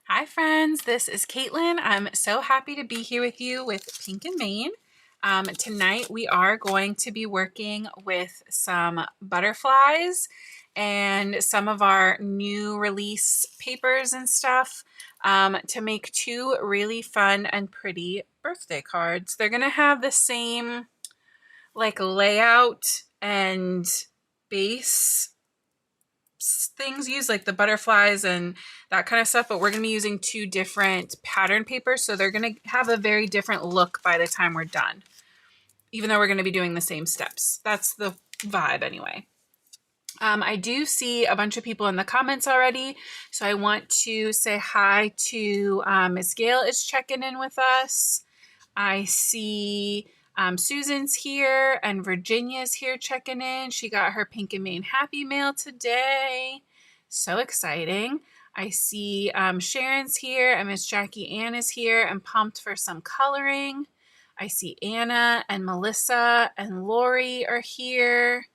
Hi friends, this is Caitlin. I'm so happy to be here with you with Pink and Main. Tonight we are going to be working with some butterflies and some of our new release papers and stuff to make two really fun and pretty birthday cards. They're going to have the same layout and base things used, like the butterflies and that kind of stuff, but we're going to be using two different pattern papers, so they're going to have a very different look by the time we're done, even though we're going to be doing the same steps. That's the vibe anyway. I do see a bunch of people in the comments already, so I want to say hi to Miss Gail is checking in with us. I see Susan's here and Virginia's here checking in. She got her Pink and Main Happy Mail today. So exciting. I see Sharon's here and Miss Jackie Ann is here and pumped for some coloring. I see Anna and Melissa and Lori are here.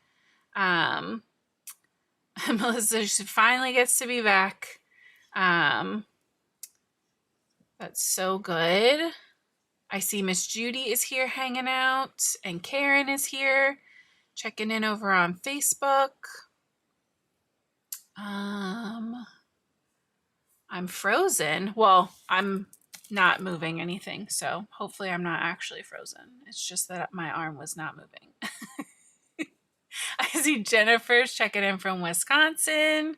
Melissa finally gets to be back. That's so good. I see Miss Judy is here hanging out, and Karen is here checking in over on Facebook. I'm frozen. Well, I'm not moving anything, so hopefully I'm not actually frozen. It's just that my arm was not moving. I see Jennifer's checking in from Wisconsin.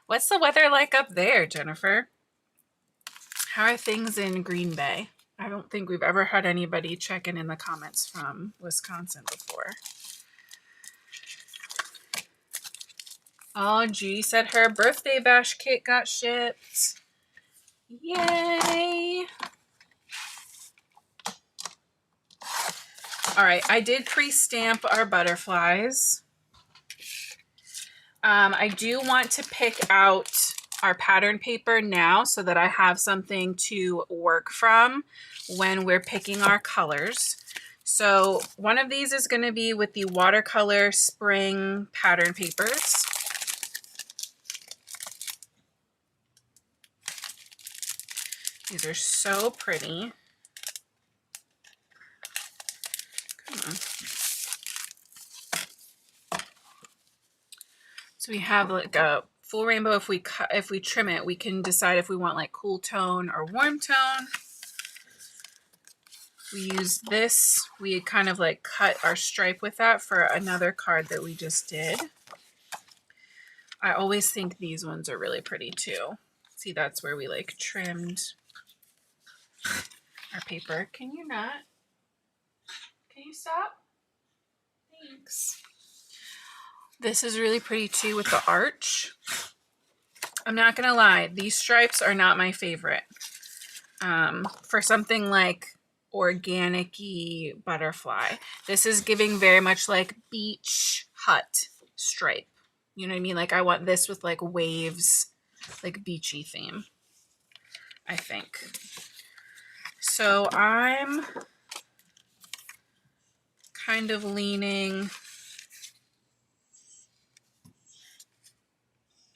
What's the weather like up there, Jennifer? How are things in Green Bay? I don't think we've ever had anybody check in the comments from Wisconsin before. Oh, Judy said her birthday bash kit got shipped. Yay! All right, I did pre-stamp our butterflies. I do want to pick out our pattern paper now so that I have something to work from when we're picking our colors. So one of these is going to be with the Watercolor spring pattern papers. These are so pretty. Come on. So we have like a full rainbow. If we trim it, we can decide if we want like cool tone or warm tone. We use this. We kind of like cut our stripe with that for another card that we just did. I always think these ones are really pretty too. See, that's where we like trimmed our paper. Can you not? Can you stop? Thanks. This is really pretty too with the arch. I'm not gonna lie, these stripes are not my favorite. For something like organic-y butterfly, this is giving very much like beach hut stripe. You know what I mean? Like I want this with like waves, like beachy theme, I think. So I'm kind of leaning,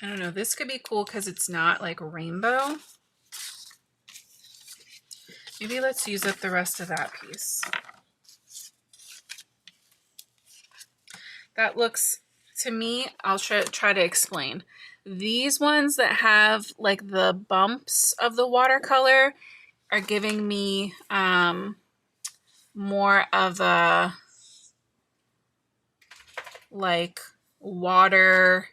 I don't know, this could be cool because it's not like rainbow. Maybe let's use up the rest of that piece. That looks, to me, I'll try to explain. These ones that have like the bumps of the watercolor are giving me more of a like water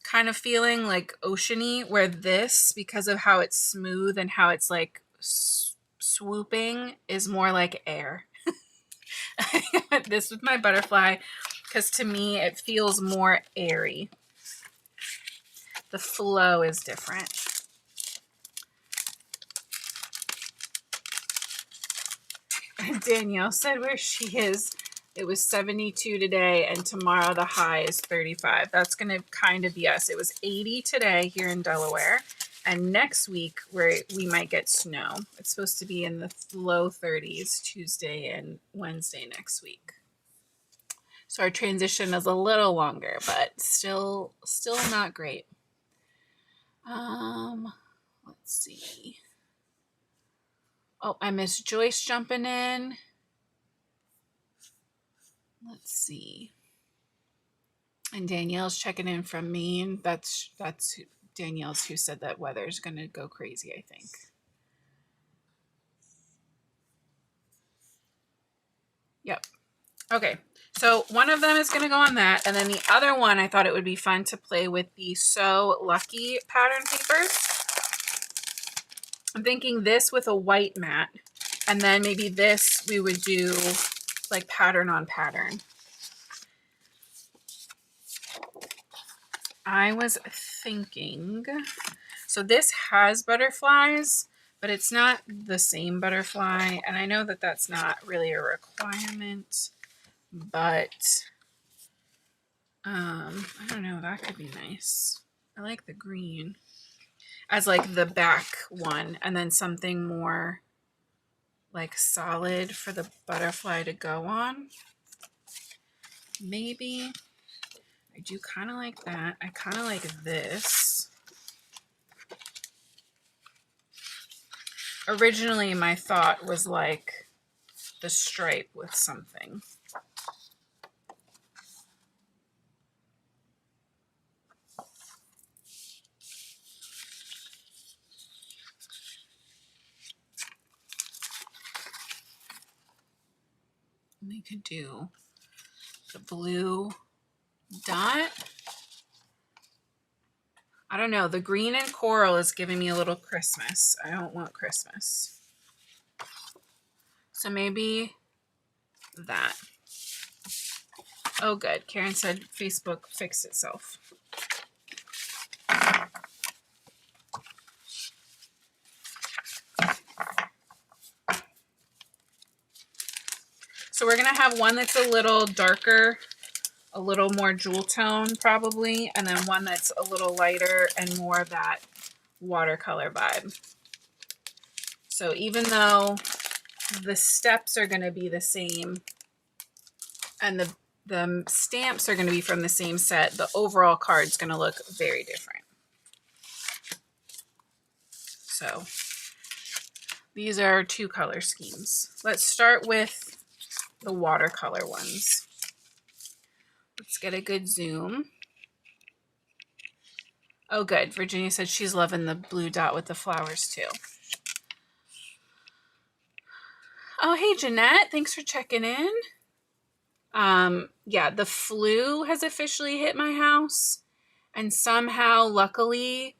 kind of feeling, like oceany, where this, because of how it's smooth and how it's like swooping, is more like air. I went this with my butterfly because to me it feels more airy. The flow is different. Danielle said where she is, it was 72 today and tomorrow the high is 35. That's going to kind of be us. It was 80 today here in Delaware, and next week we might get snow. It's supposed to be in the low 30s Tuesday and Wednesday next week. So our transition is a little longer, but still not great. Let's see. Oh, I miss Joyce jumping in. Let's see. And Danielle's checking in from Maine. That's Danielle's who said that weather's going to go crazy, I think. Yep. Okay. So one of them is going to go on that. And then the other one, I thought it would be fun to play with the So Lucky pattern papers. I'm thinking this with a white mat. And then maybe this we would do like pattern on pattern. I was thinking, so this has butterflies, but it's not the same butterfly. And I know that that's not really a requirement, but I don't know, that could be nice. I like the green as like the back one, and then something more like solid for the butterfly to go on. Maybe. I do kind of like that. I kind of like this. Originally, my thought was like the stripe with something. We could do the blue dot. I don't know. The green and coral is giving me a little Christmas. I don't want Christmas. So maybe that. Oh, good. Karen said Facebook fixed itself. So we're going to have one that's a little darker, a little more jewel tone probably, and then one that's a little lighter and more of that watercolor vibe. So even though the steps are going to be the same and the stamps are going to be from the same set, the overall card's going to look very different. So these are 2 color schemes. Let's start with the watercolor ones. Let's get a good zoom. Oh, good. Virginia said she's loving the blue dot with the flowers too. Oh, hey, Jeanette. Thanks for checking in. Yeah, the flu has officially hit my house. And somehow, luckily,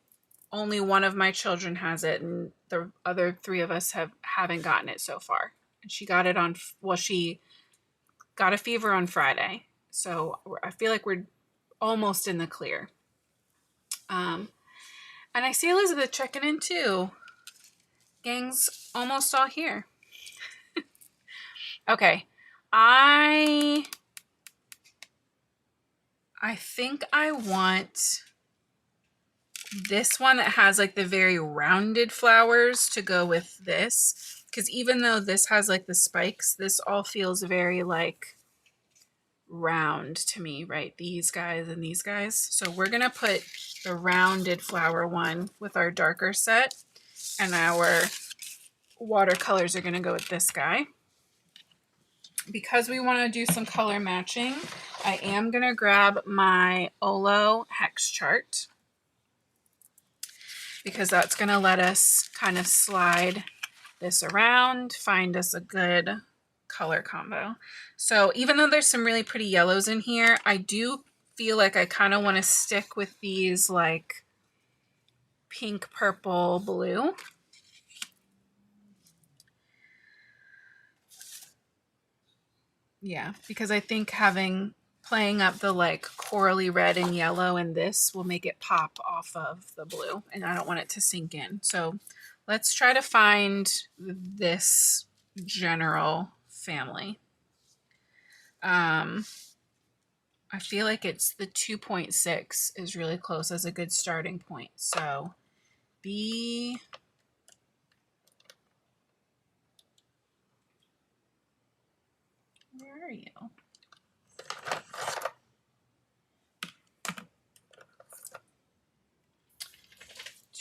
only one of my children has it. And the other 3 of us haven't gotten it so far. And she got it on, well, she got a fever on Friday. So I feel like we're almost in the clear. And I see Elizabeth checking in too. Gang's almost all here. Okay. I think I want this one that has like the very rounded flowers to go with this. Because even though this has like the spikes, this all feels very like round to me, right? These guys and these guys. So we're going to put the rounded flower one with our darker set. And our watercolors are going to go with this guy. Because we want to do some color matching, I am going to grab my Olo hex chart, because that's going to let us kind of slide this around, find us a good color combo. So even though there's some really pretty yellows in here, I do feel like I kind of want to stick with these like pink, purple, blue. Yeah, because I think playing up the like corally red and yellow in this will make it pop off of the blue, and I don't want it to sink in. So let's try to find this general family. I feel like it's the 2.6 is really close as a good starting point. So B, where are you?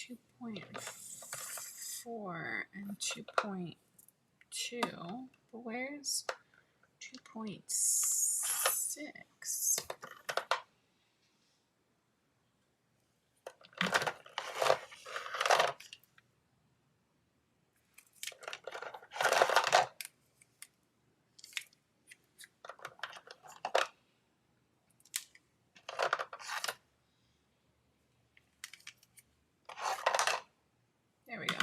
2.4 and 2.2, but where's 2.6? There we go.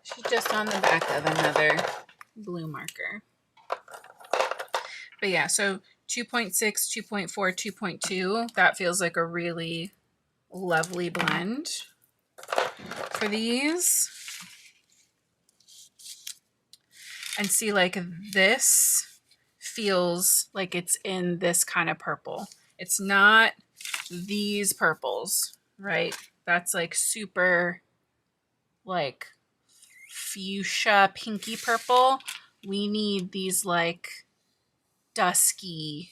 She's just on the back of another blue marker. But yeah, so 2.6, 2.4, 2.2, that feels like a really lovely blend for these. And see, like, this feels like it's in this kind of purple. It's not these purples, right? That's like super like fuchsia pinky purple. We need these like dusky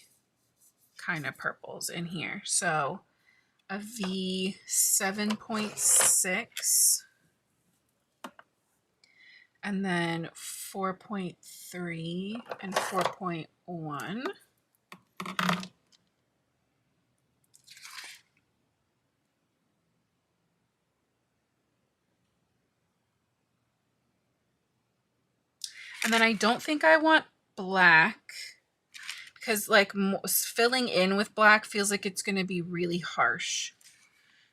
kind of purples in here. So a V7.6 and then 4.3 and 4.1. And then I don't think I want black because like filling in with black feels like it's going to be really harsh.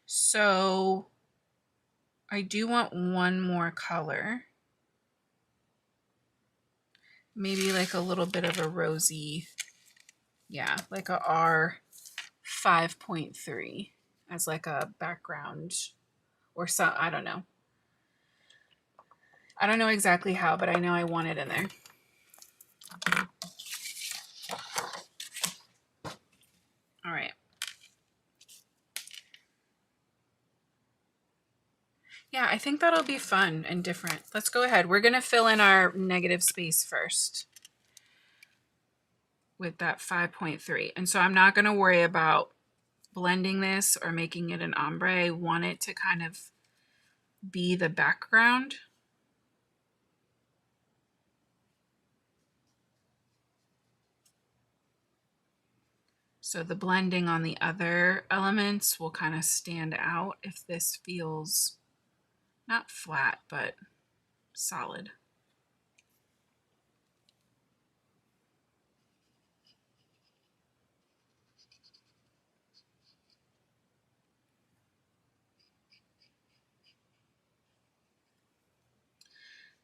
So I do want one more color. Maybe like a little bit of a rosy, yeah, like a R5.3 as like a background or some, I don't know. I don't know exactly how, but I know I want it in there. All right. Yeah, I think that'll be fun and different. Let's go ahead. We're going to fill in our negative space first with that 5.3. And so I'm not going to worry about blending this or making it an ombre. I want it to kind of be the background. So the blending on the other elements will kind of stand out if this feels not flat, but solid.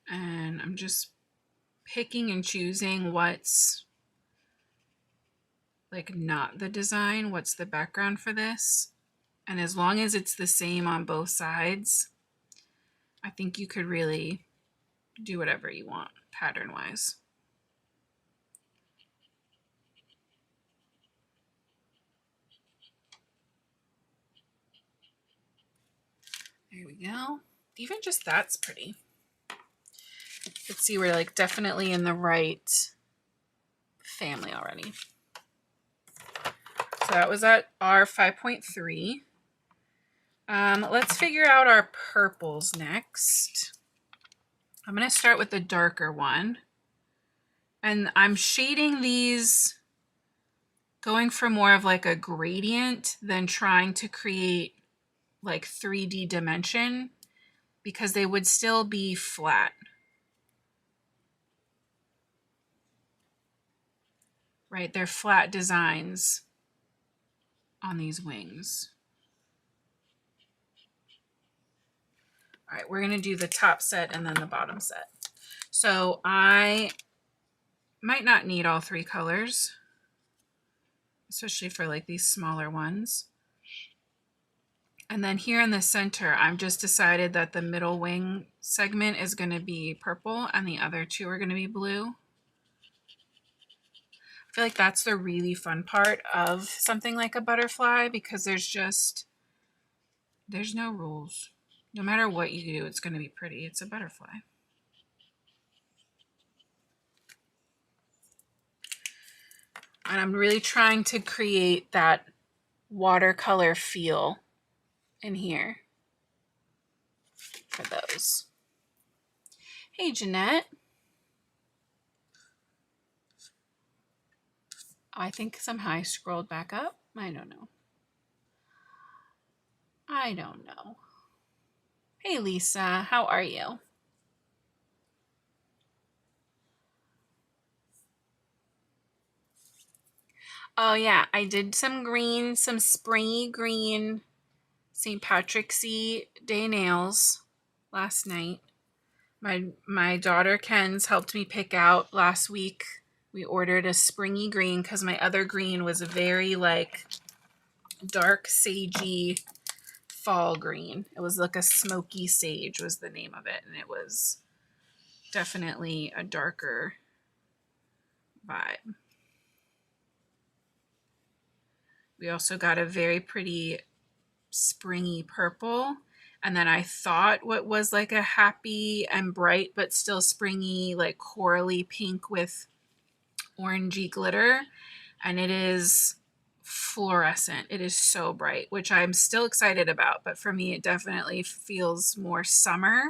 And I'm just picking and choosing what's like not the design, what's the background for this. And as long as it's the same on both sides, I think you could really do whatever you want pattern wise. There we go. Even just that's pretty. Let's see, we're like definitely in the right family already. So that was at our 5.3. Let's figure out our purples next. I'm going to start with the darker one. And I'm shading these, going for more of like a gradient than trying to create like 3D dimension, because they would still be flat. Right? They're flat designs on these wings. All right, we're going to do the top set and then the bottom set. So I might not need all three colors, especially for like these smaller ones. And then here in the center, I've just decided that the middle wing segment is going to be purple and the other two are going to be blue. I feel like that's the really fun part of something like a butterfly, because there's no rules. No matter what you do, it's going to be pretty. It's a butterfly. And I'm really trying to create that watercolor feel in here for those. Hey, Jeanette. I think somehow I scrolled back up. I don't know. I don't know. Hey, Lisa. How are you? Oh, yeah. I did some green, some springy green St. Patrick's Day nails last night. My daughter Ken's helped me pick out last week. We ordered a springy green because my other green was a very like dark sagey fall green. It was like a smoky sage was the name of it, and it was definitely a darker vibe. We also got a very pretty springy purple, and then I thought what was like a happy and bright but still springy like corally pink with orangey glitter, and it is fluorescent. It is so bright, which I'm still excited about, but for me it definitely feels more summer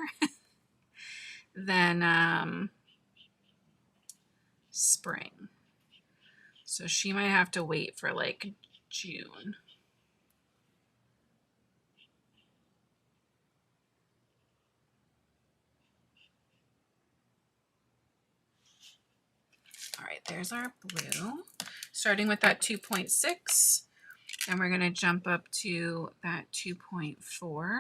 than spring. So she might have to wait for like June. All right, there's our blue. Starting with that 2.6, and we're gonna jump up to that 2.4.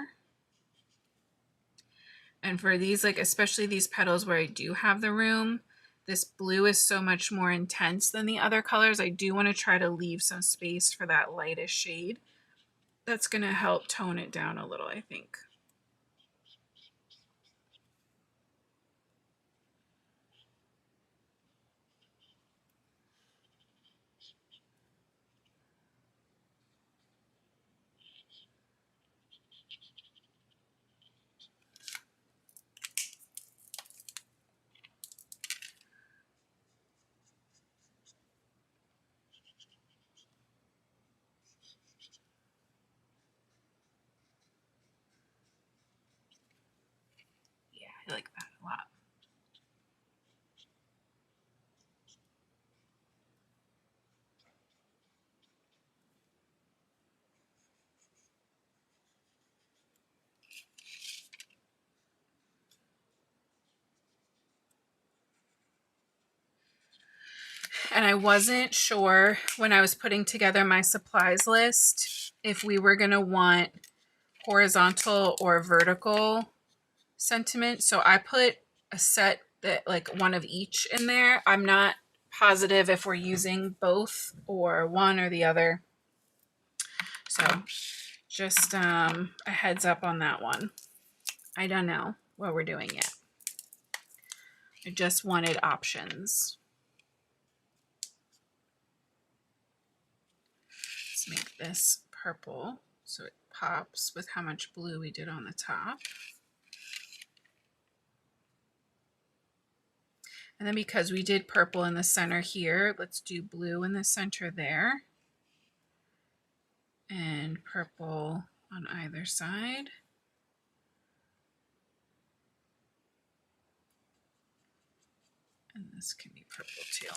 And for these, like especially these petals where I do have the room, this blue is so much more intense than the other colors. I do want to try to leave some space for that lightest shade. That's gonna help tone it down a little, I think. Yeah, I like that a lot. And I wasn't sure when I was putting together my supplies list if we were going to want horizontal or vertical sentiment. So I put a set that like one of each in there. I'm not positive if we're using both or one or the other. So just a heads up on that one. I don't know what we're doing yet. I just wanted options. Let's make this purple so it pops with how much blue we did on the top. And then because we did purple in the center here, let's do blue in the center there. And purple on either side. And this can be purple too.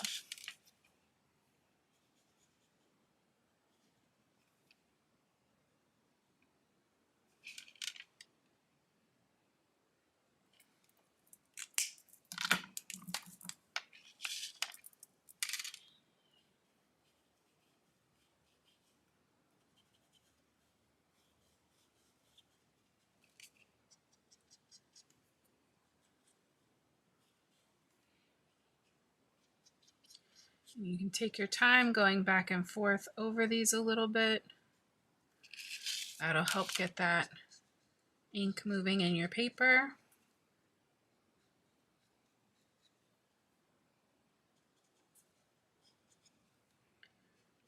You can take your time going back and forth over these a little bit. That'll help get that ink moving in your paper.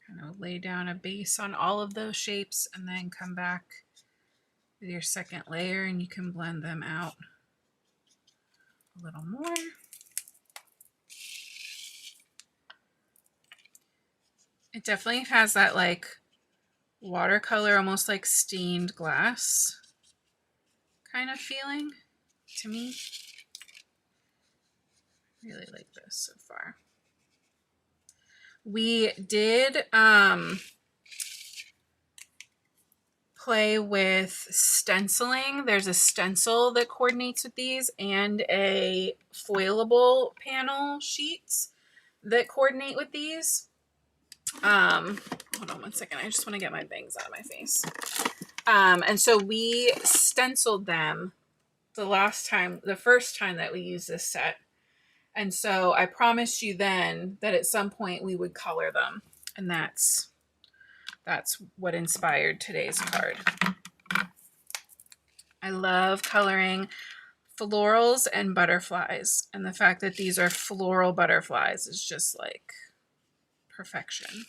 Kind of lay down a base on all of those shapes and then come back with your second layer and you can blend them out a little more. It definitely has that like watercolor, almost like stained glass kind of feeling to me. Really like this so far. We did play with stenciling. There's a stencil that coordinates with these and a foilable panel sheets that coordinate with these. Hold on one second. I just want to get my bangs out of my face. And so we stenciled them the first time that we used this set. And so I promised you then that at some point we would color them. And that's what inspired today's card. I love coloring florals and butterflies. And the fact that these are floral butterflies is just like perfection.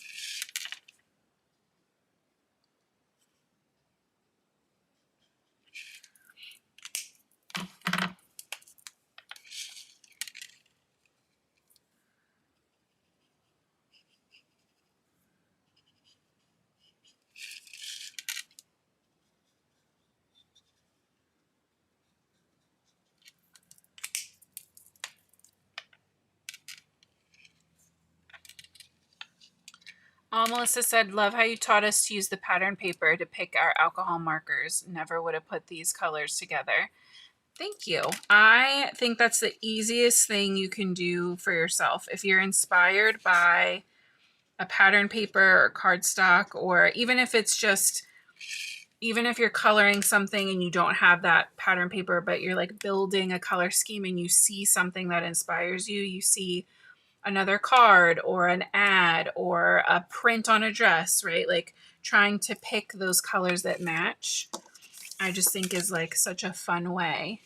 Melissa said, love how you taught us to use the pattern paper to pick our alcohol markers. Never would have put these colors together. Thank you. I think that's the easiest thing you can do for yourself. If you're inspired by a pattern paper or cardstock, or even if you're coloring something and you don't have that pattern paper, but you're like building a color scheme and you see something that inspires you, you see another card or an ad or a print on a dress, right? Like trying to pick those colors that match, I just think is like such a fun way.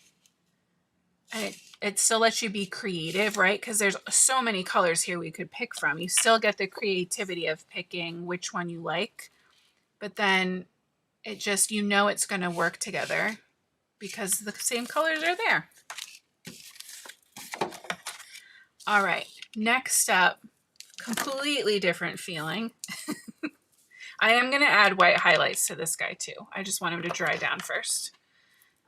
And it still lets you be creative, right? Because there's so many colors here we could pick from. You still get the creativity of picking which one you like, but then it just, you know, it's going to work together because the same colors are there. All right, next up, completely different feeling. I am going to add white highlights to this guy too. I just want him to dry down first.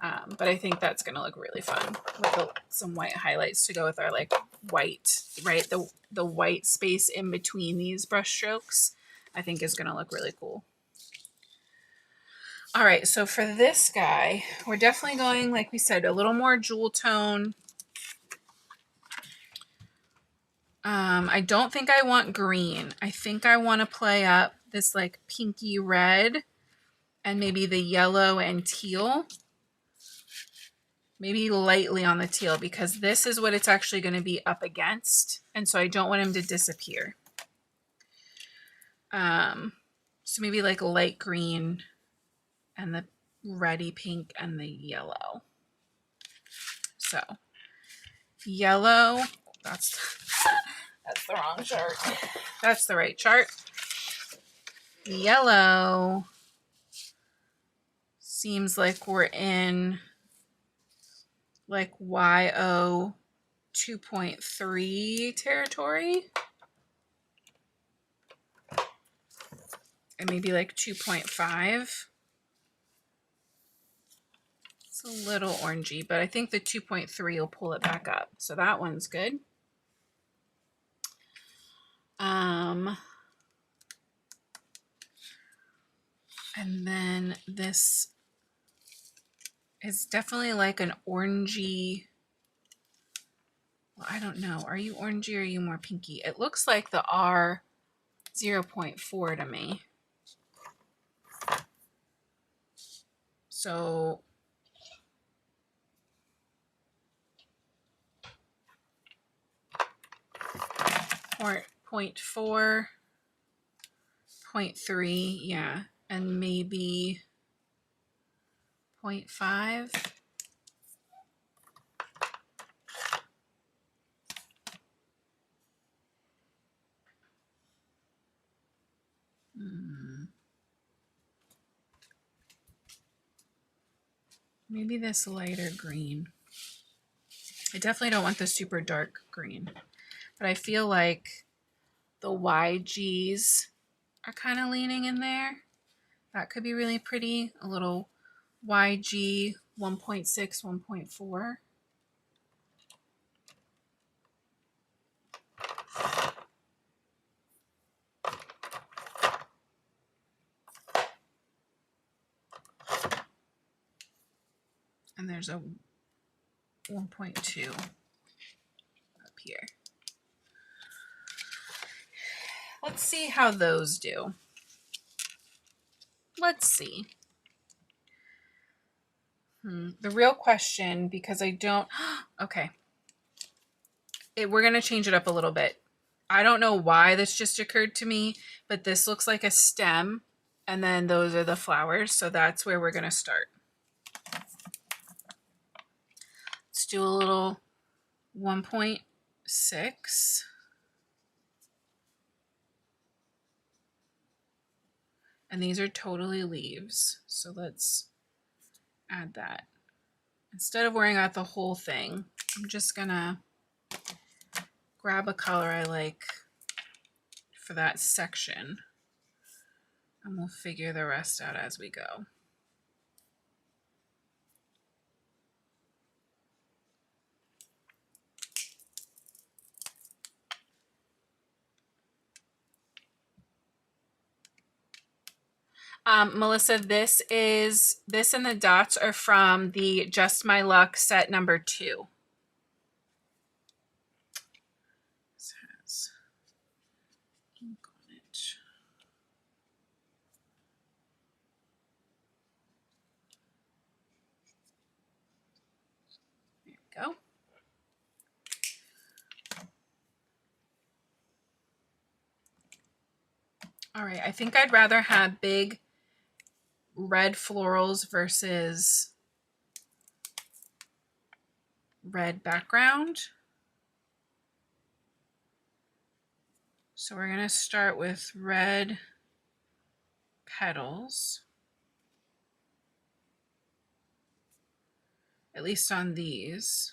But I think that's going to look really fun with some white highlights to go with our like white, right? The white space in between these brush strokes, I think is going to look really cool. All right, so for this guy, we're definitely going, like we said, a little more jewel tone. I don't think I want green. I think I want to play up this like pinky red and maybe the yellow and teal. Maybe lightly on the teal because this is what it's actually going to be up against. And so I don't want him to disappear. So maybe like light green and the reddy pink and the yellow. So yellow, that's the wrong chart. That's the right chart. Yellow seems like we're in like YO 2.3 territory. And maybe like 2.5. It's a little orangey, but I think the 2.3 will pull it back up. So that one's good. And then this is definitely like an orangey. Well, I don't know. Are you orangey or are you more pinky? It looks like the R 0.4 to me. So or 0.4, 0.3, yeah, and maybe 0.5. Maybe this lighter green. I definitely don't want the super dark green, but I feel like the YGs are kind of leaning in there. That could be really pretty. A little YG 1.6, 1.4. And there's a 1.2 up here. Let's see how those do. Let's see. The real question, because I don't, okay. We're going to change it up a little bit. I don't know why this just occurred to me, but this looks like a stem, and then those are the flowers. So that's where we're going to start. Let's do a little 1.6. And these are totally leaves. So let's add that. Instead of worrying about the whole thing, I'm just gonna grab a color I like for that section, and we'll figure the rest out as we go. Melissa, this and the dots are from the Just My Luck set number 2. This has ink on it. There we go. All right, I think I'd rather have big red florals versus red background. So we're going to start with red petals, at least on these.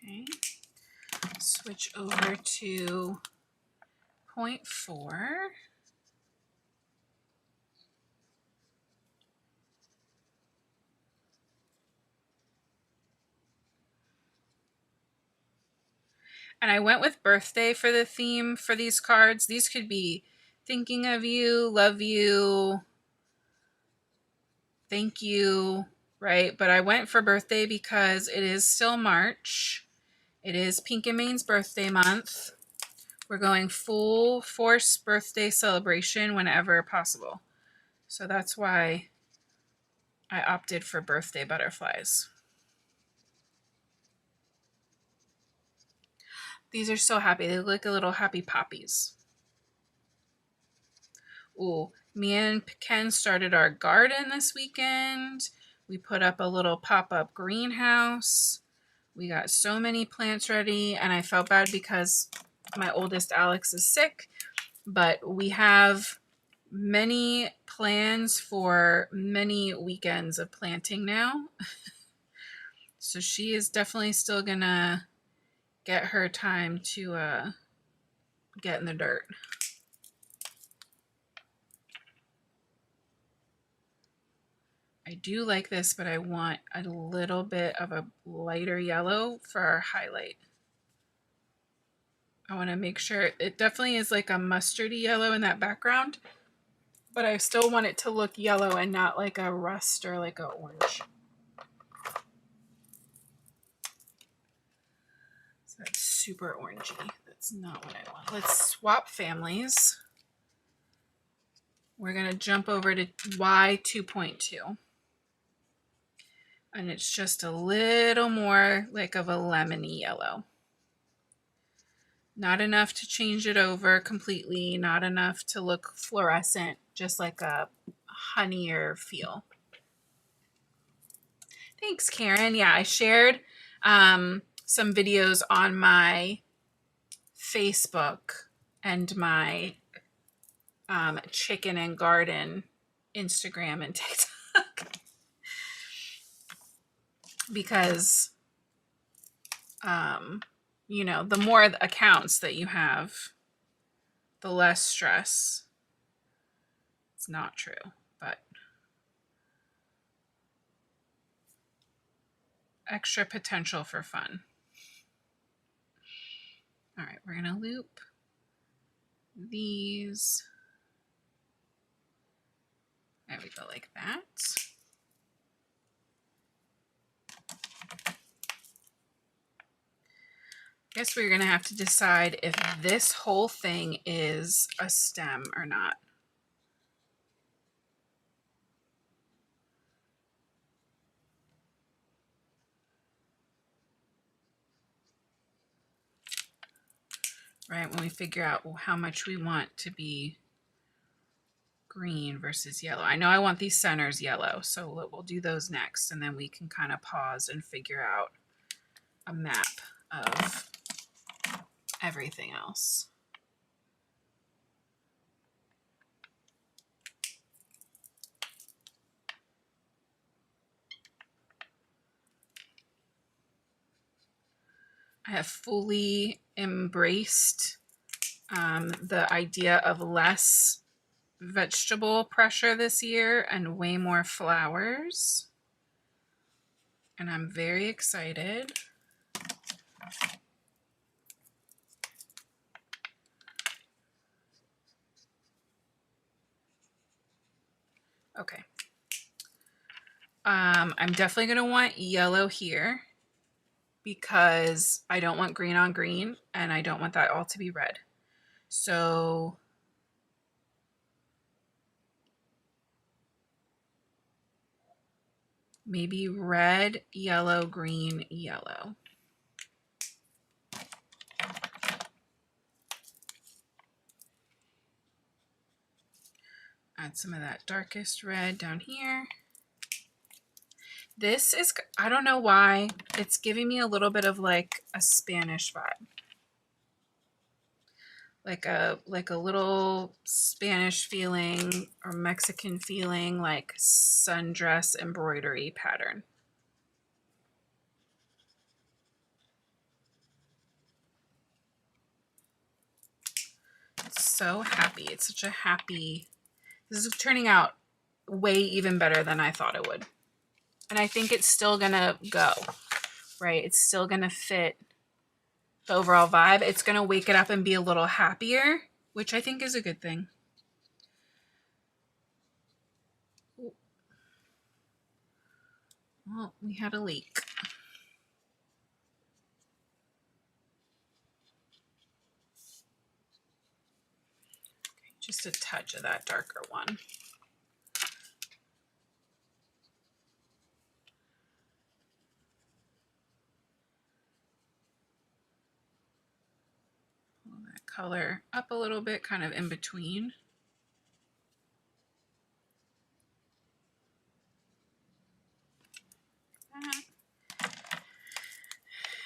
Okay, switch over to 0.4. And I went with birthday for the theme for these cards. These could be thinking of you, love you, thank you, right? But I went for birthday because it is still March. It is Pink and Main's birthday month. We're going full force birthday celebration whenever possible. So that's why I opted for birthday butterflies. These are so happy. They look like a little happy poppies. Ooh, me and Ken started our garden this weekend. We put up a little pop-up greenhouse. We got so many plants ready, and I felt bad because my oldest Alex is sick, but we have many plans for many weekends of planting now. So she is definitely still gonna get her time to get in the dirt. I do like this, but I want a little bit of a lighter yellow for our highlight. I want to make sure it definitely is like a mustardy yellow in that background, but I still want it to look yellow and not like a rust or like a orange. So that's super orangey. That's not what I want. Let's swap families. We're going to jump over to Y2.2. And it's just a little more like of a lemony yellow. Not enough to change it over completely, not enough to look fluorescent, just like a honeyier feel. Thanks, Karen. Yeah, I shared some videos on my Facebook and my chicken and garden Instagram and TikTok. Because, you know, the more accounts that you have, the less stress. It's not true, but extra potential for fun. All right, we're gonna loop these. There we go, like that. Guess we're gonna have to decide if this whole thing is a stem or not. Right, when we figure out how much we want to be green versus yellow. I know I want these centers yellow, so we'll do those next, and then we can kind of pause and figure out a map of everything else. I have fully embraced the idea of less vegetable pressure this year and way more flowers. And I'm very excited. Okay. I'm definitely going to want yellow here because I don't want green on green and I don't want that all to be red. So maybe red, yellow, green, yellow. Add some of that darkest red down here. This is, I don't know why, it's giving me a little bit of like a Spanish vibe. Like a little Spanish feeling or Mexican feeling, like sundress embroidery pattern. So happy. It's such a happy, this is turning out way even better than I thought it would. And I think it's still gonna go, right? It's still gonna fit the overall vibe. It's gonna wake it up and be a little happier, which I think is a good thing. Well, we had a leak. Okay, just a touch of that darker one. Color up a little bit, kind of in between.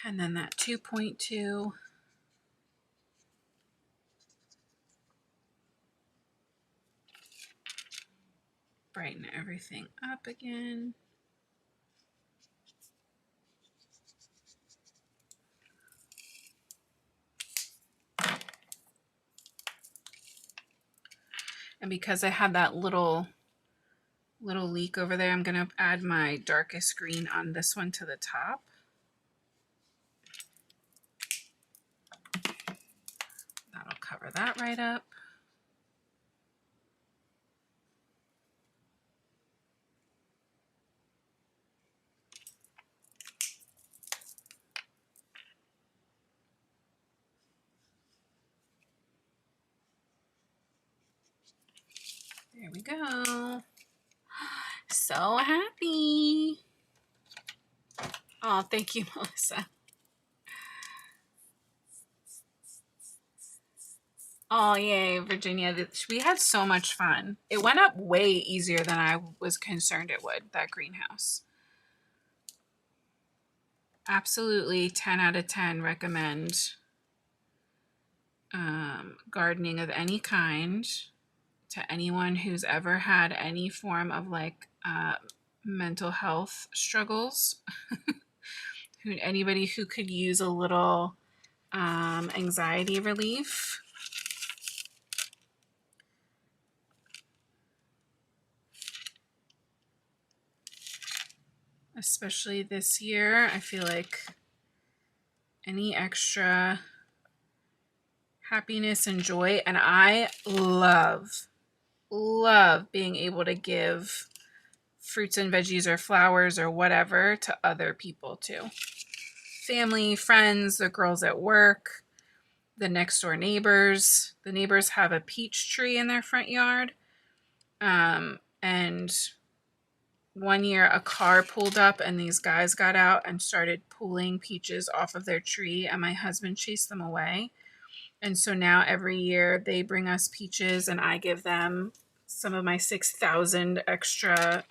And then that 2.2. Brighten everything up again. And because I had that little leak over there, I'm going to add my darkest green on this one to the top. That'll cover that right up. There we go. So happy. Oh, thank you, Melissa. Oh, yay, Virginia. We had so much fun. It went up way easier than I was concerned it would, that greenhouse. Absolutely 10 out of 10 recommend gardening of any kind. to anyone who's ever had any form of like mental health struggles. Anybody who could use a little anxiety relief. Especially this year, I feel like any extra happiness and joy, and I love being able to give fruits and veggies or flowers or whatever to other people too. Family, friends, the girls at work, the next door neighbors. The neighbors have a peach tree in their front yard. And one year a car pulled up and these guys got out and started pulling peaches off of their tree, and my husband chased them away. And so now every year they bring us peaches and I give them some of my 6,000 extra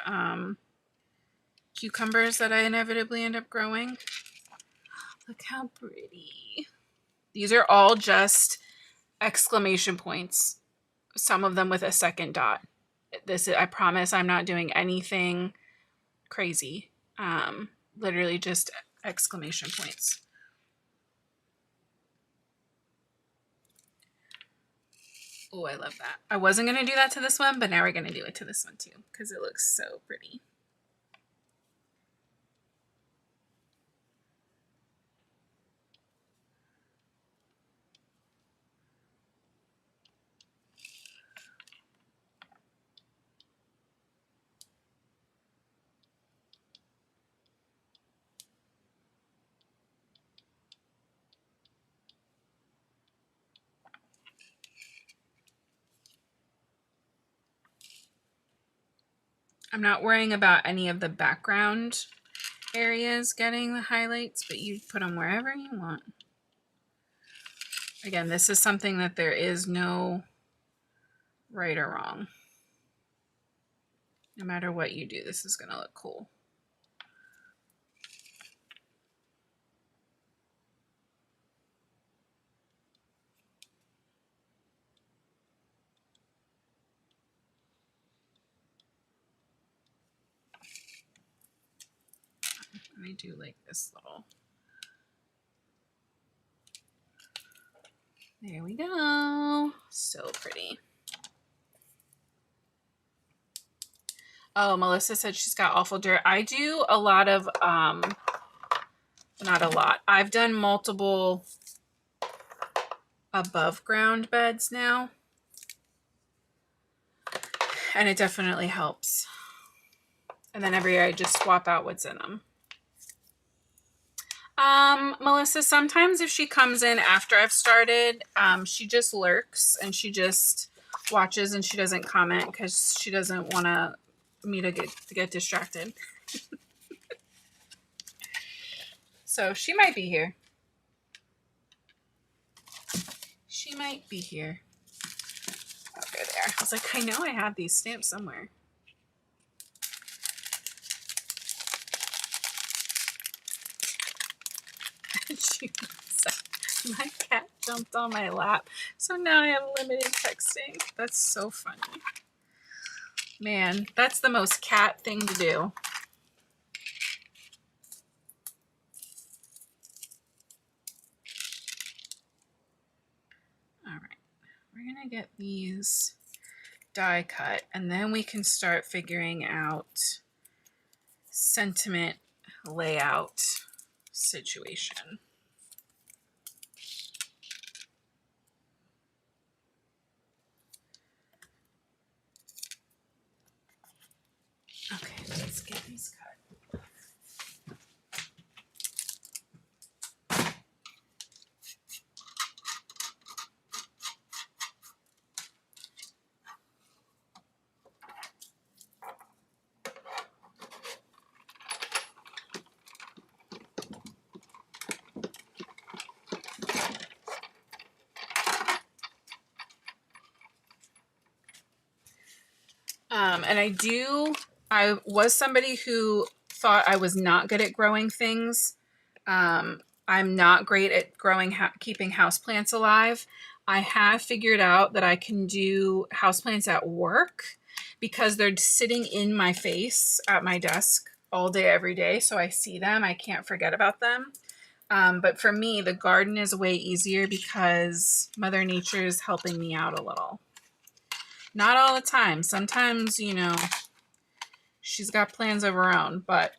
cucumbers that I inevitably end up growing. Look how pretty. These are all just exclamation points. Some of them with a second dot. I promise I'm not doing anything crazy. Literally just exclamation points. Oh, I love that. I wasn't going to do that to this one, but now we're going to do it to this one too, because it looks so pretty. I'm not worrying about any of the background areas getting the highlights, but you put them wherever you want. Again, this is something that there is no right or wrong. No matter what you do, this is going to look cool. I do like this little. There we go. So pretty. Oh, Melissa said she's got awful dirt. I do a lot of, not a lot. I've done multiple above ground beds now. And it definitely helps. And then every year I just swap out what's in them. Melissa, sometimes if she comes in after I've started, she just lurks and she just watches and she doesn't comment because she doesn't want me to get distracted. So she might be here. She might be here. Over there. I was like, I know I have these stamps somewhere. My cat jumped on my lap, so now I have limited texting. That's so funny. Man, that's the most cat thing to do. All right, we're gonna get these die cut, and then we can start figuring out sentiment layout situation. Okay, let's get these cut. And I was somebody who thought I was not good at growing things. I'm not great at keeping houseplants alive. I have figured out that I can do houseplants at work because they're sitting in my face at my desk all day, every day. So I see them. I can't forget about them. But for me, the garden is way easier because Mother Nature is helping me out a little. Not all the time. Sometimes, you know, she's got plans of her own, but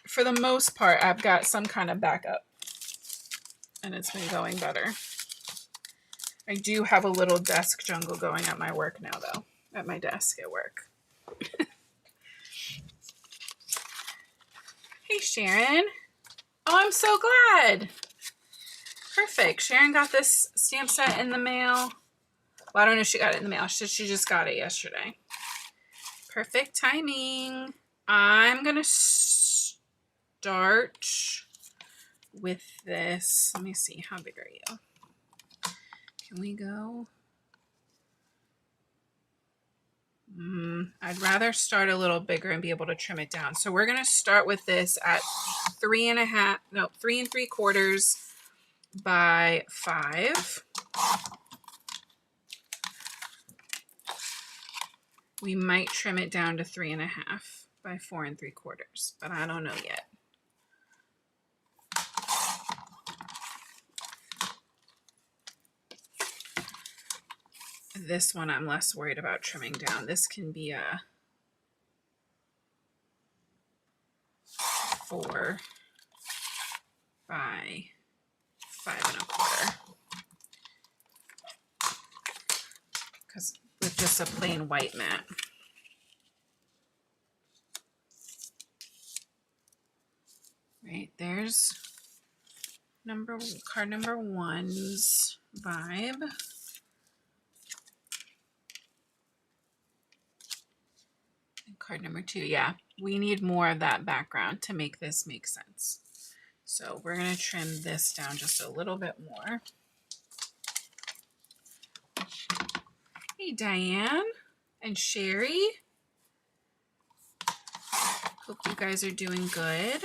for the most part, I've got some kind of backup, and it's been going better. I do have a little desk jungle going at my work now, though, at my desk at work. Hey, Sharon. Oh, I'm so glad. Perfect. Sharon got this stamp set in the mail. Well, I don't know if she got it in the mail. She just got it yesterday. Perfect timing. I'm going to start with this. Let me see. How big are you? Can we go? I'd rather start a little bigger and be able to trim it down. So we're going to start with this at 3 3/4 by 5. We might trim it down to 3.5 by 4 3/4, but I don't know yet. This one I'm less worried about trimming down. This can be a 4 by 5 1/4. Because with just a plain white mat. Right, there's card number 1's vibe. And card number 2, yeah, we need more of that background to make this make sense. So we're going to trim this down just a little bit more. Hey, Diane and Sherry. Hope you guys are doing good.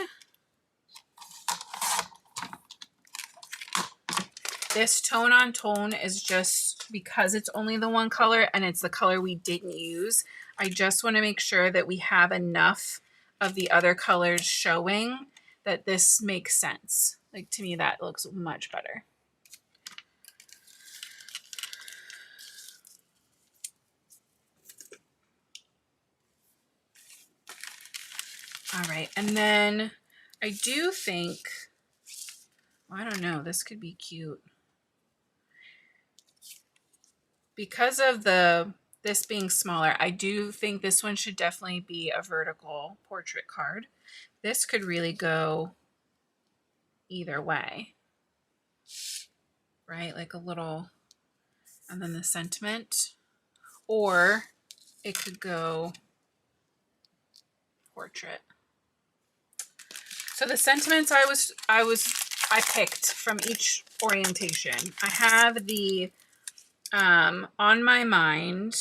This tone on tone is just because it's only the one color and it's the color we didn't use. I just want to make sure that we have enough of the other colors showing that this makes sense. Like, to me, that looks much better. All right, and then I do think, I don't know, this could be cute. Because of this being smaller, I do think this one should definitely be a vertical portrait card. This could really go either way, right? Like a little, and then the sentiment, or it could go portrait. So the sentiments I picked from each orientation. I have the On My Mind,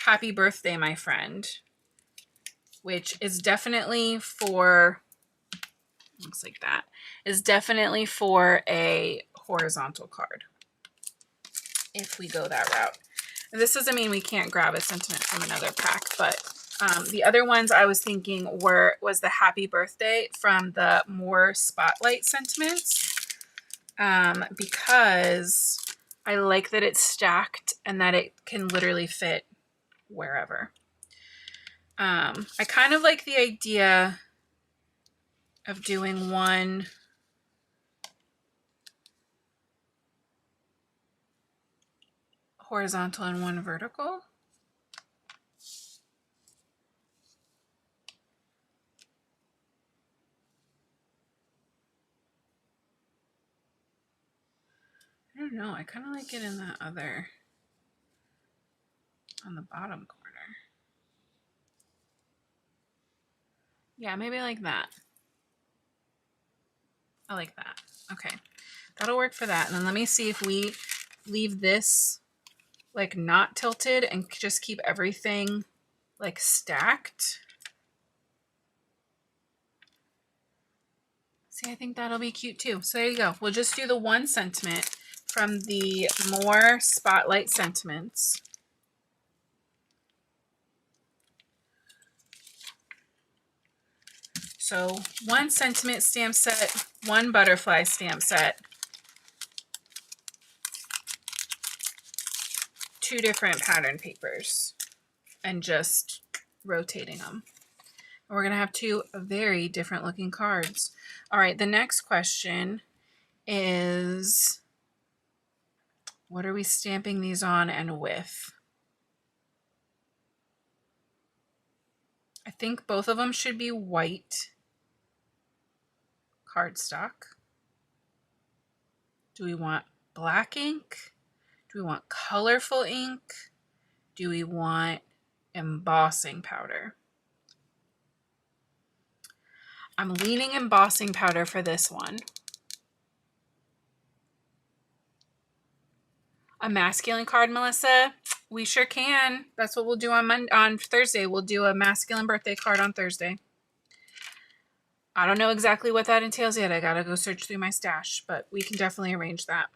Happy Birthday, My Friend, which is definitely for, looks like that, is definitely for a horizontal card if we go that route. And this doesn't mean we can't grab a sentiment from another pack, but the other ones I was thinking was the Happy Birthday from the More Spotlight sentiments, because I like that it's stacked and that it can literally fit wherever. I kind of like the idea of doing one horizontal and one vertical. I don't know. I kind of like it in that other, on the bottom corner. Yeah, maybe like that. I like that. Okay, that'll work for that. And then let me see if we leave this like not tilted and just keep everything like stacked. See, I think that'll be cute too. So there you go. We'll just do the one sentiment from the More Spotlight Sentiments. So 1 sentiment stamp set, 1 butterfly stamp set, 2 different pattern papers, and just rotating them. We're going to have 2 very different looking cards. All right, the next question is, what are we stamping these on and with? I think both of them should be white cardstock. Do we want black ink? Do we want colorful ink? Do we want embossing powder? I'm leaning embossing powder for this one. A masculine card, Melissa? We sure can. That's what we'll do on Thursday. We'll do a masculine birthday card on Thursday. I don't know exactly what that entails yet. I gotta go search through my stash, but we can definitely arrange that.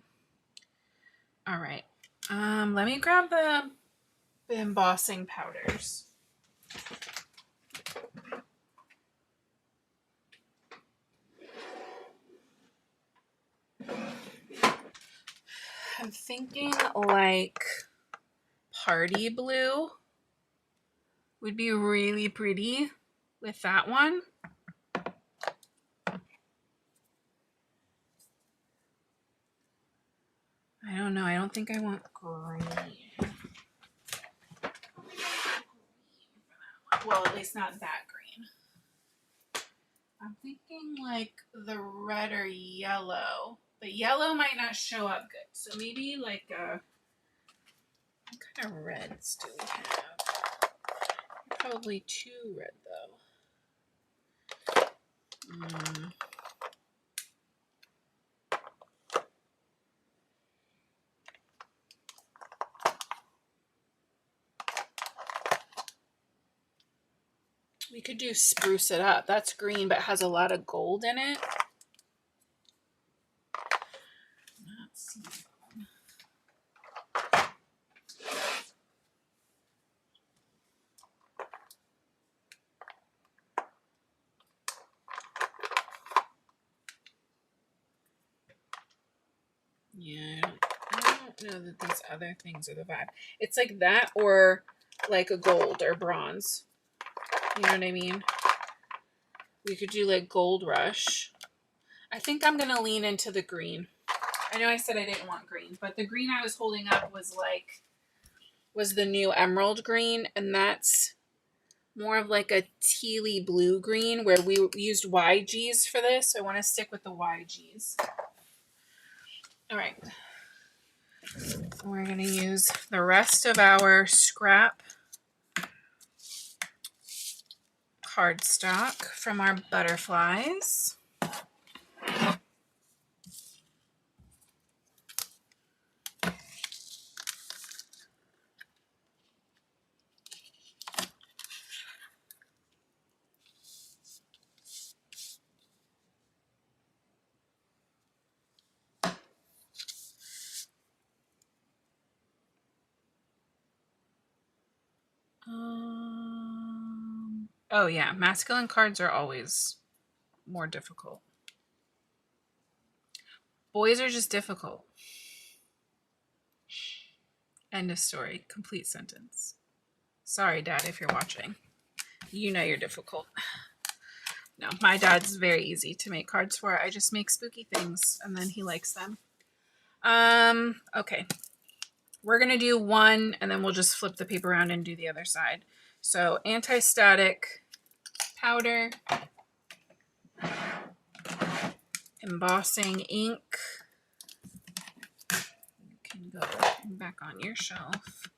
All right. Let me grab the embossing powders. I'm thinking like party blue would be really pretty with that one. I don't know. I don't think I want green. Well, at least not that green. I'm thinking like the red or yellow. But yellow might not show up good. So maybe like a... What kind of reds do we have? Probably 2 red though. We could do Spruce It Up. That's green, but has a lot of gold in it. Let's see. Yeah, I don't know that these other things are the vibe. It's like that or like a gold or bronze. You know what I mean? We could do like Gold Rush. I think I'm going to lean into the green. I know I said I didn't want green, but the green I was holding up was the new emerald green, and that's more of like a tealy blue green where we used YGs for this. So I want to stick with the YGs. All right. We're going to use the rest of our scrap cardstock from our butterflies. Oh yeah, masculine cards are always more difficult. Boys are just difficult. End of story. Complete sentence. Sorry, Dad, if you're watching. You know you're difficult. No, my dad's very easy to make cards for. I just make spooky things, and then he likes them. Okay. We're going to do one, and then we'll just flip the paper around and do the other side. So, anti-static powder, embossing ink. You can go back on your shelf.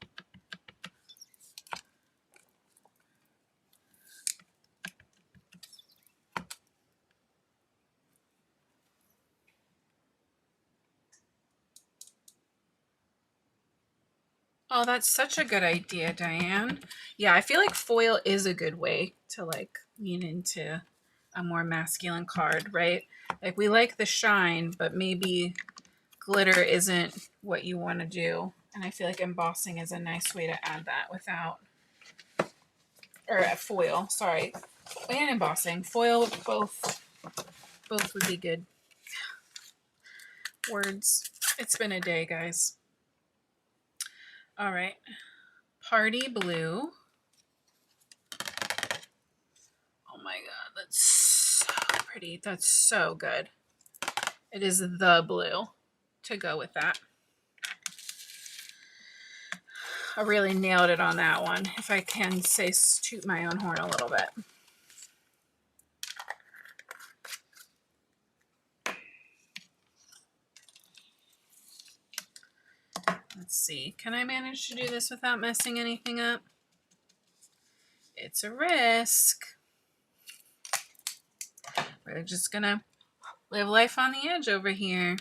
Oh, that's such a good idea, Diane. Yeah, I feel like foil is a good way to like lean into a more masculine card, right? Like we like the shine, but maybe glitter isn't what you want to do. And I feel like embossing is a nice way to add that without, or foil, sorry, and embossing. Foil, both would be good. Words. It's been a day, guys. All right. Party blue. Oh my God, that's so pretty. That's so good. It is the blue to go with that. I really nailed it on that one, if I can say, toot my own horn a little bit. Let's see. Can I manage to do this without messing anything up? It's a risk. We're just gonna live life on the edge over here.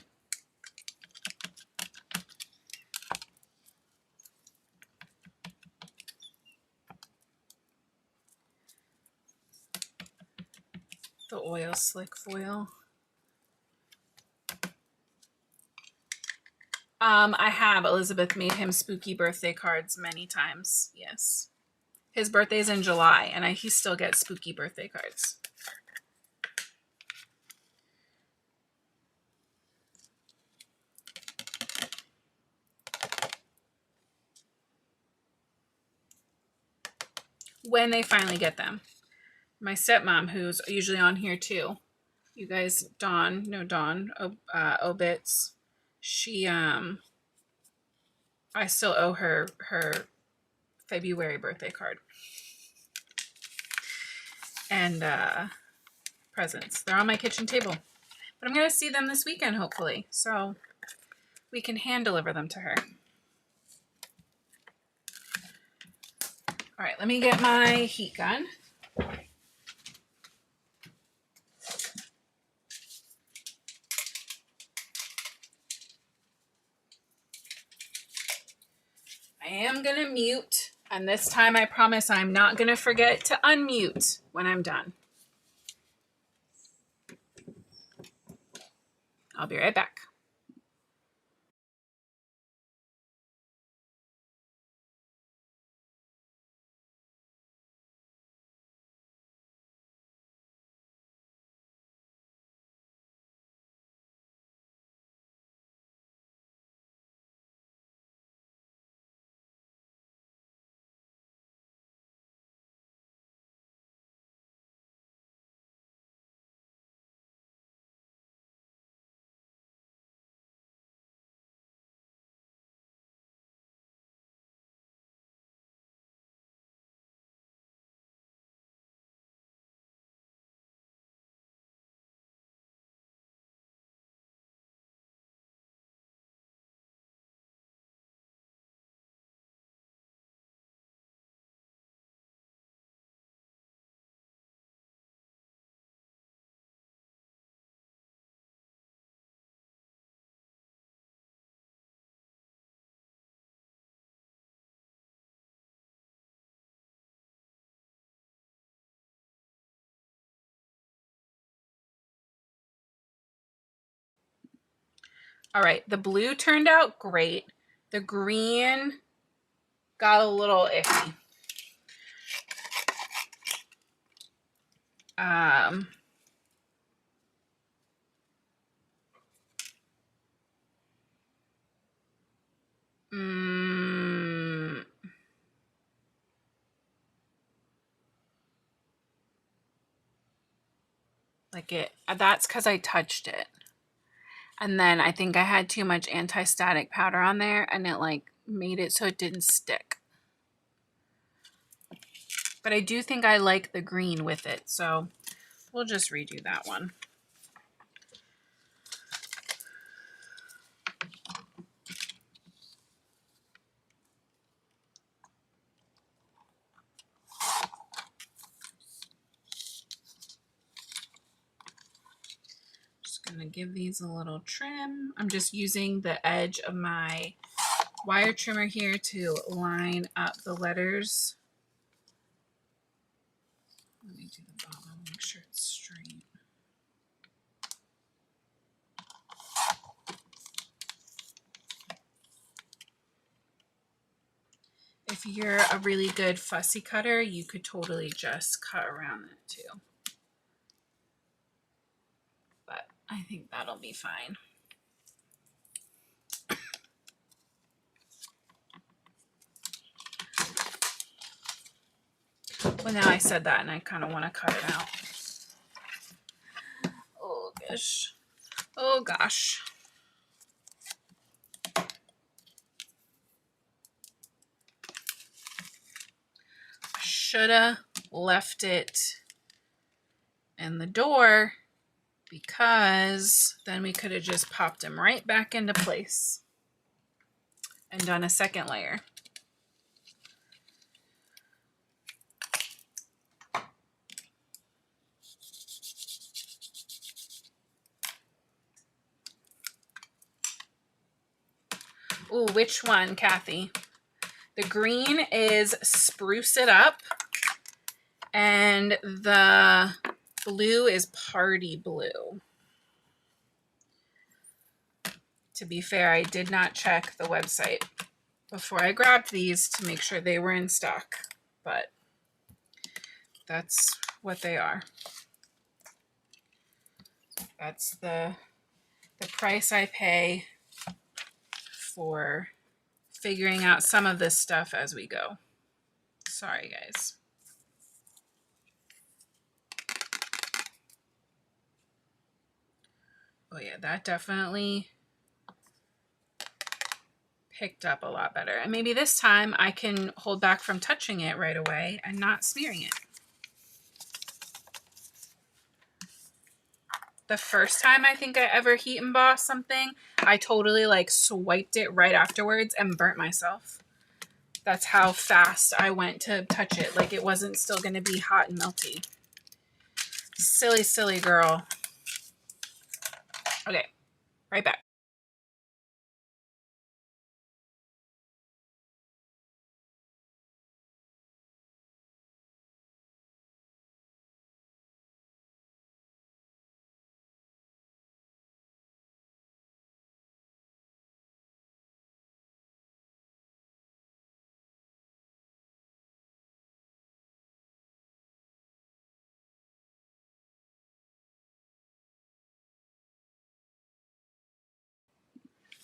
The oil slick foil. I have. Elizabeth made him spooky birthday cards many times. Yes. His birthday's in July, and he still gets spooky birthday cards. When they finally get them. My stepmom, who's usually on here too. You guys, Obits. She, I still owe her February birthday card. And presents. They're on my kitchen table. But I'm going to see them this weekend, hopefully. So we can hand deliver them to her. All right, let me get my heat gun. I am going to mute. And this time I promise I'm not going to forget to unmute when I'm done. I'll be right back. All right, the blue turned out great. The green got a little iffy. That's because I touched it. And then I think I had too much anti-static powder on there and it made it so it didn't stick. But I do think I like the green with it, so we'll just redo that one. Just gonna give these a little trim. I'm just using the edge of my wire trimmer here to line up the letters. Let me do the bottom, make sure it's straight. if you're a really good fussy cutter, you could totally just cut around that too. But I think that'll be fine. Well, now I said that and I kind of want to cut it out. Oh gosh. Oh gosh. Shoulda left it in the door because then we could have just popped them right back into place and done a second layer. Ooh, which one, Kathy? The green is Spruce It Up, and the blue is Party Blue. To be fair, I did not check the website before I grabbed these to make sure they were in stock, but that's what they are. That's the price I pay for figuring out some of this stuff as we go. Sorry, guys. Oh yeah, that definitely picked up a lot better. And maybe this time I can hold back from touching it right away and not smearing it. The first time I think I ever heat embossed something, I totally like swiped it right afterwards and burnt myself. That's how fast I went to touch it. Like it wasn't still going to be hot and melty. Silly, silly girl. Okay, right back.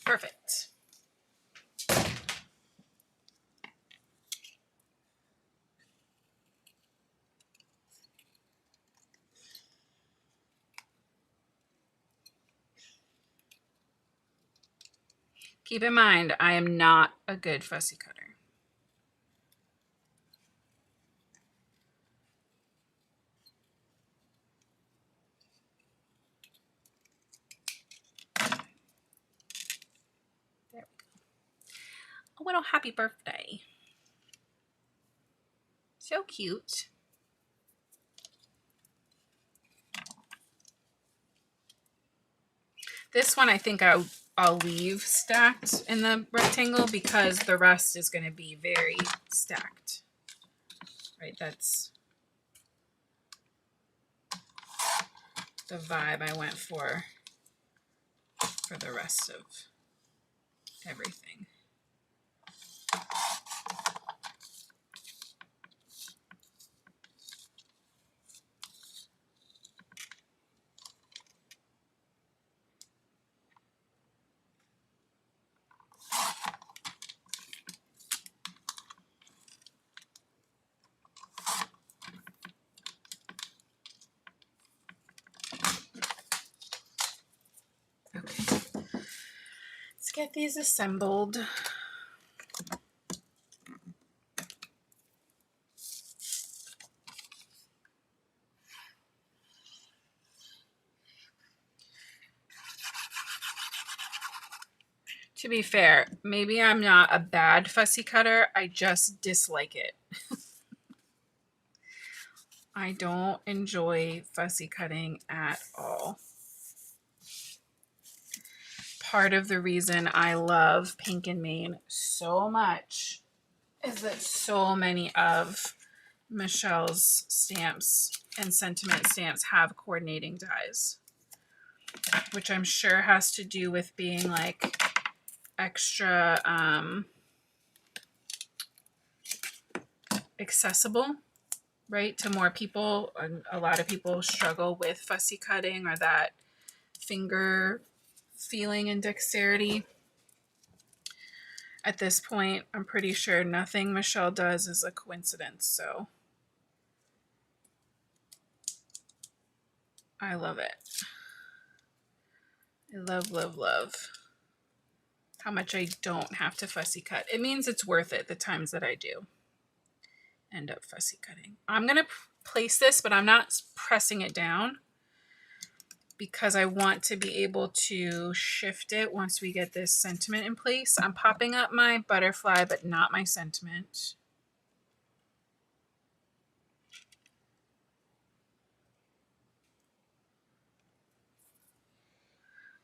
Perfect. Keep in mind, I am not a good fussy cutter. There we go. A little happy birthday. So cute. This one I think I'll leave stacked in the rectangle because the rest is going to be very stacked. Right, that's the vibe I went for the rest of everything. Okay, let's get these assembled. To be fair, maybe I'm not a bad fussy cutter, I just dislike it. I don't enjoy fussy cutting at all. Part of the reason I love Pink and Main so much is that so many of Michelle's stamps and sentiment stamps have coordinating dies, which I'm sure has to do with being like extra accessible, right, to more people. And a lot of people struggle with fussy cutting or that finger feeling and dexterity. At this point, I'm pretty sure nothing Michelle does is a coincidence, so I love it. I love, love, love how much I don't have to fussy cut. It means it's worth it the times that I do end up fussy cutting. I'm going to place this, but I'm not pressing it down because I want to be able to shift it once we get this sentiment in place. I'm popping up my butterfly, but not my sentiment.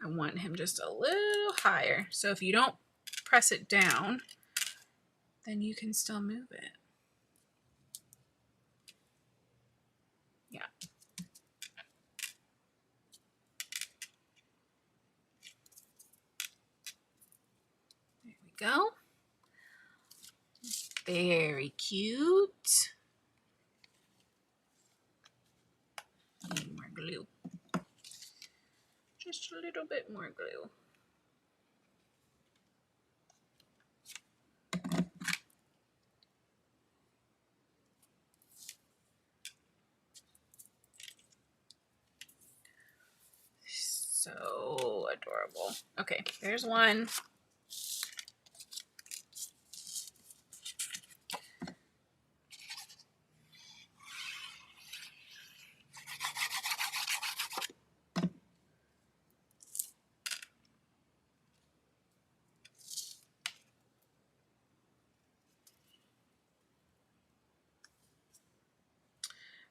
I want him just a little higher. So if you don't press it down, then you can still move it. Yeah. There we go. Very cute. Need more glue. Just a little bit more glue. So adorable. Okay, there's one.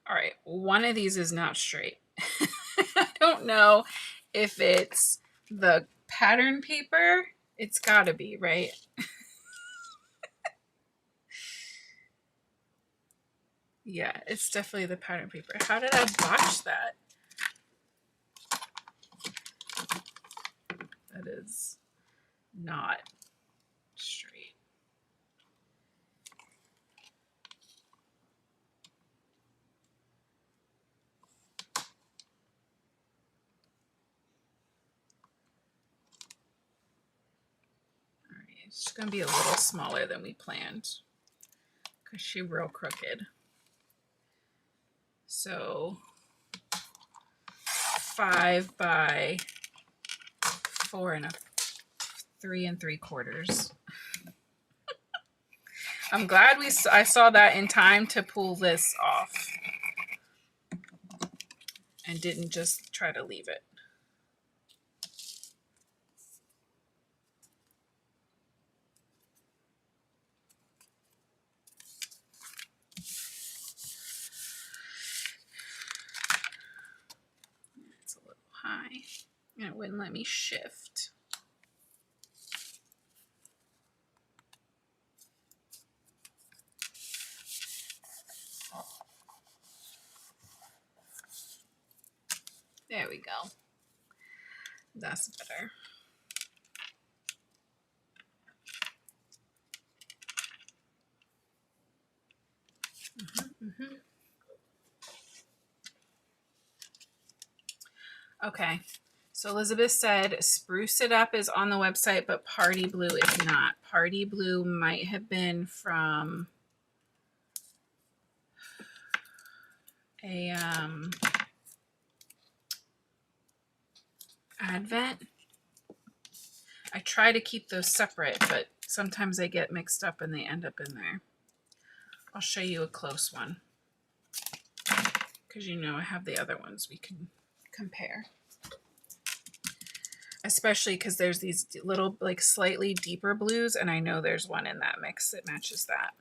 All right, one of these is not straight. I don't know if it's the pattern paper. It's gotta be, right? Yeah, it's definitely the pattern paper. How did I botch that? That is not straight. All right, it's just gonna be a little smaller than we planned because she's real crooked. So 5 by 4 and 3 3/4. I'm glad I saw that in time to pull this off and didn't just try to leave it. It's a little high and it wouldn't let me shift. There we go. That's better. Okay, so Elizabeth said Spruce It Up is on the website, but Party Blue is not. Party Blue might have been from a Advent. I try to keep those separate, but sometimes they get mixed up and they end up in there. I'll show you a close one because you know I have the other ones we can compare. Especially because there's these little, like, slightly deeper blues, and I know there's one in that mix that matches that.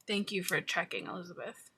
Thank you for checking, Elizabeth.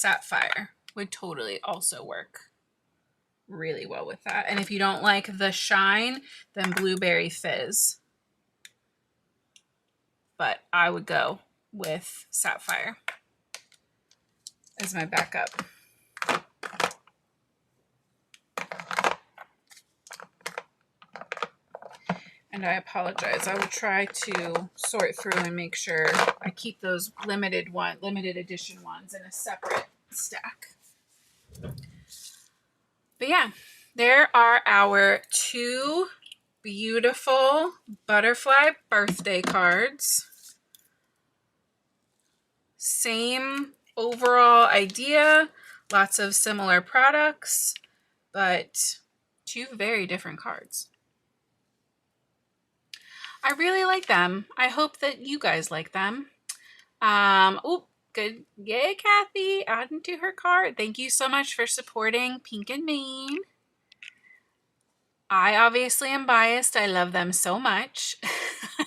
sapphire would totally also work really well with that. And if you don't like the shine, then blueberry fizz. But I would go with sapphire as my backup. And I apologize. I will try to sort through and make sure I keep those limited edition ones in a separate stack. But yeah, there are our 2 beautiful butterfly birthday cards. Same overall idea, lots of similar products, but 2 very different cards. I really like them. I hope that you guys like them. Oh, good. Yay, Kathy. Adding to her cart. Thank you so much for supporting Pink and Maine. I obviously am biased. I love them so much.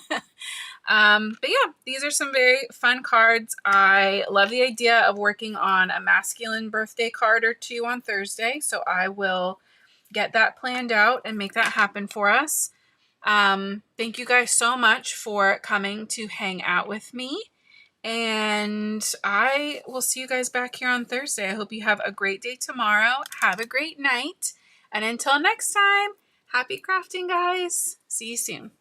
But yeah, these are some very fun cards. I love the idea of working on a masculine birthday card or 2 on Thursday. So I will get that planned out and make that happen for us. Thank you guys so much for coming to hang out with me. And I will see you guys back here on Thursday. I hope you have a great day tomorrow. Have a great night. And until next time, happy crafting, guys. See you soon.